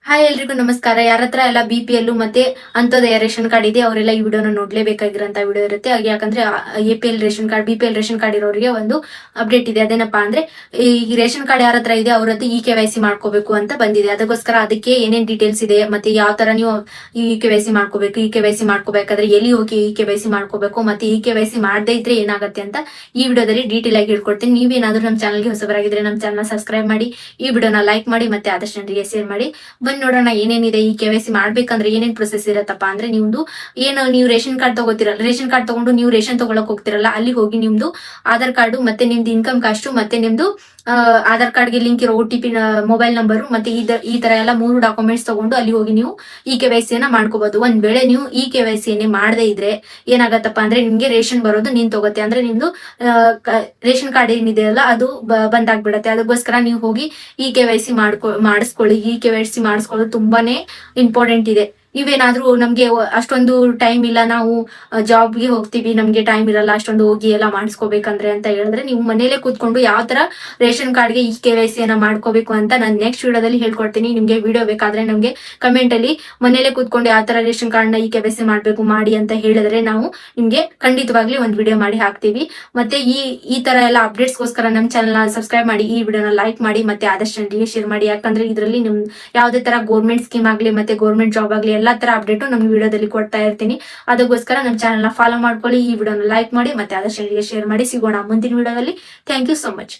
Hi ಎಲ್ರಿಗೂ ನಮಸ್ಕಾರ. ಯಾರ ಹತ್ರ ಎಲ್ಲ BPL ಮತ್ತೆ ಅಂತೋದಯ ರೇಷನ್ ಕಾರ್ಡ್ ಇದೆ ಅವರೆಲ್ಲ ಈ ವಿಡಿಯೋನ ನೋಡ್ಲೇಬೇಕಾಗಿರೋಂತ ವಿಡಿಯೋ ಇರುತ್ತೆ. ಯಾಕಂದ್ರೆ APL ration card, BPL ration card ಇರೋರಿಗೆ ಒಂದು ಅಪ್ಡೇಟ್ ಇದೆ. ಅದೇನಪ್ಪಾ ಅಂದ್ರೆ ಈ ರೇಷನ್ ಕಾರ್ಡ್ ಯಾರ ಹತ್ರ ಇದೆ ಅವ್ರ ಹತ್ರ KYC ಮಾಡ್ಕೋಬೇಕು ಅಂತ ಬಂದಿದೆ. ಅದಕ್ಕೋಸ್ಕರ ಅದಕ್ಕೆ ಏನೇನ್ ಡೀಟೇಲ್ಸ್ ಇದೆ ಮತ್ತೆ ಯಾವ ತರ ನೀವು KYC ಮಾಡ್ಕೋಬೇಕು, KYC ಮಾಡ್ಕೋಬೇಕಾದ್ರೆ ಎಲ್ಲಿ ಹೋಗಿ KYC ಮಾಡ್ಕೋಬೇಕು, ಮತ್ತೆ KYC ಮಾಡದೇ ಇದ್ರೆ ಏನಾಗುತ್ತೆ ಅಂತ ಈ ವಿಡಿಯೋದಲ್ಲಿ ಡೀಟೇಲ್ ಆಗಿ ಹೇಳ್ಕೊಡ್ತೀನಿ. ನೀವೇನಾದ್ರೂ ನಮ್ಮ ಚಾನಲ್ಗೆ ಹೊಸಬರಾಗಿದ್ರೆ ನಮ್ಮ ಚಾನಲ್ ಸಬ್ಸ್ಕ್ರೈಬ್ ಮಾಡಿ, ಈ ವಿಡಿಯೋನ ಲೈಕ್ ಮಾಡಿ, ಮತ್ತೆ ಆದಷ್ಟು ಜನರಿಗೆ ಶೇರ್ ಮಾಡಿ. ನೋಡೋಣ ಏನೇನಿದೆ. KYC ಮಾಡ್ಬೇಕಂದ್ರೆ ಏನೇನ್ ಪ್ರೊಸೆಸ್ ಇರತ್ತಪ್ಪ ಅಂದ್ರೆ, ನೀವು ರೇಷನ್ ಕಾರ್ಡ್ ತಗೋತಿರಲ್ಲ, ರೇಷನ್ ಕಾರ್ಡ್ ತಗೊಂಡು ನೀವು ರೇಷನ್ ತಗೊಳಕ್ ಹೋಗ್ತಿರಲ್ಲ, ಅಲ್ಲಿ ಹೋಗಿ ನಿಮ್ದು ಆಧಾರ್ ಕಾರ್ಡು ಮತ್ತೆ ನಿಮ್ದು ಇನ್ಕಮ್ ಕಾಸ್ಟ್ ಮತ್ತೆ ನಿಮ್ದು ಆಧಾರ್ ಕಾರ್ಡ್ಗೆ ಲಿಂಕ್ ಇರೋ OTP ಮೊಬೈಲ್ ನಂಬರ್ ಮತ್ತೆ ಈ ತರ ಎಲ್ಲ 3 ಡಾಕ್ಯುಮೆಂಟ್ಸ್ ತಗೊಂಡು ಅಲ್ಲಿ ಹೋಗಿ ನೀವು KYC ಮಾಡ್ಕೋಬಹುದು. ಒಂದ್ ವೇಳೆ ನೀವು KYC ಮಾಡದೇ ಇದ್ರೆ ಏನಾಗತ್ತಪ್ಪ ಅಂದ್ರೆ ನಿಮ್ಗೆ ರೇಷನ್ ಬರೋದು ನೀನ್ ತಗೋತೆ ಅಂದ್ರೆ ನಿಮ್ದು ರೇಷನ್ ಕಾರ್ಡ್ ಏನಿದೆಯಲ್ಲ ಅದು ಬಂದಾಗ್ಬಿಡತ್ತೆ. ಅದಕ್ಕೋಸ್ಕರ ನೀವು ಹೋಗಿ KYC ಮಾಡಿಸ್ಕೊಳ್ಳಿ. KYC ಮಾಡಿಸ್ಕೊಳ್ಳೋದು ತುಂಬಾನೇ ಇಂಪಾರ್ಟೆಂಟ್ ಇದೆ. ನೀವೇನಾದ್ರೂ ನಮ್ಗೆ ಅಷ್ಟೊಂದು ಟೈಮ್ ಇಲ್ಲ, ನಾವು ಜಾಬ್ಗೆ ಹೋಗ್ತೀವಿ, ನಮ್ಗೆ ಟೈಮ್ ಇರಲ್ಲ ಅಷ್ಟೊಂದು ಹೋಗಿ ಎಲ್ಲ ಮಾಡಿಸ್ಕೋಬೇಕಂದ್ರೆ ಅಂತ ಹೇಳಿದ್ರೆ, ನೀವು ಮನೇಲೆ ಕೂತ್ಕೊಂಡು ಯಾವ ತರ ರೇಷನ್ ಕಾರ್ಡ್ಗೆ KYC ಮಾಡ್ಕೋಬೇಕು ಅಂತ ನಾನು ನೆಕ್ಸ್ಟ್ ವಿಡಿಯೋದಲ್ಲಿ ಹೇಳ್ಕೊಡ್ತೀನಿ. ನಿಮ್ಗೆ ವಿಡಿಯೋ ಬೇಕಾದ್ರೆ ನಮ್ಗೆ ಕಮೆಂಟ್ ಅಲ್ಲಿ ಮನೇಲೆ ಕೂತ್ಕೊಂಡು ಯಾವ ತರ ರೇಷನ್ ಕಾರ್ಡ್ ನ KYC ಮಾಡ್ಬೇಕು ಮಾಡಿ ಅಂತ ಹೇಳಿದ್ರೆ ನಾವು ನಿಮ್ಗೆ ಖಂಡಿತವಾಗ್ಲಿ ಒಂದು ವಿಡಿಯೋ ಮಾಡಿ ಹಾಕ್ತೀವಿ. ಮತ್ತೆ ಈ ತರ ಎಲ್ಲ ಅಪ್ಡೇಟ್ಸ್ಗೋಸ್ಕರ ನಮ್ಮ ಚಾನಲ್ ಸಬ್ಸ್ಕ್ರೈಬ್ ಮಾಡಿ, ಈ ವಿಡಿಯೋನ ಲೈಕ್ ಮಾಡಿ, ಮತ್ತೆ ಆದಷ್ಟು ಜನರಿಗೆ ಶೇರ್ ಮಾಡಿ. ಯಾಕಂದ್ರೆ ಇದರಲ್ಲಿ ನಿಮ್ ಯಾವುದೇ ತರ ಗೌರ್ಮೆಂಟ್ ಸ್ಕೀಮ್ ಆಗ್ಲಿ ಮತ್ತೆ ಗೌರ್ಮೆಂಟ್ ಜಾಬ್ ಆಗ್ಲಿ ಎಲ್ಲಾ ತರ ಅಪ್ಡೇಟ್ ನಮ್ ವಿಡಿಯೋದಲ್ಲಿ ಕೊಡ್ತಾ ಇರ್ತೀನಿ. ಅದಕ್ಕೋಸ್ಕರ ನಮ್ಮ ಚಾನಲ್ ನ ಫಾಲೋ ಮಾಡ್ಕೊಳ್ಳಿ, ಈ ವಿಡಿಯೋನ ಲೈಕ್ ಮಾಡಿ, ಮತ್ತೆ ಆದಷ್ಟು ಜನರಿಗೆ ಶೇರ್ ಮಾಡಿ. ಸಿಗೋಣ ಮುಂದಿನ ವಿಡಿಯೋದಲ್ಲಿ. Thank you so much.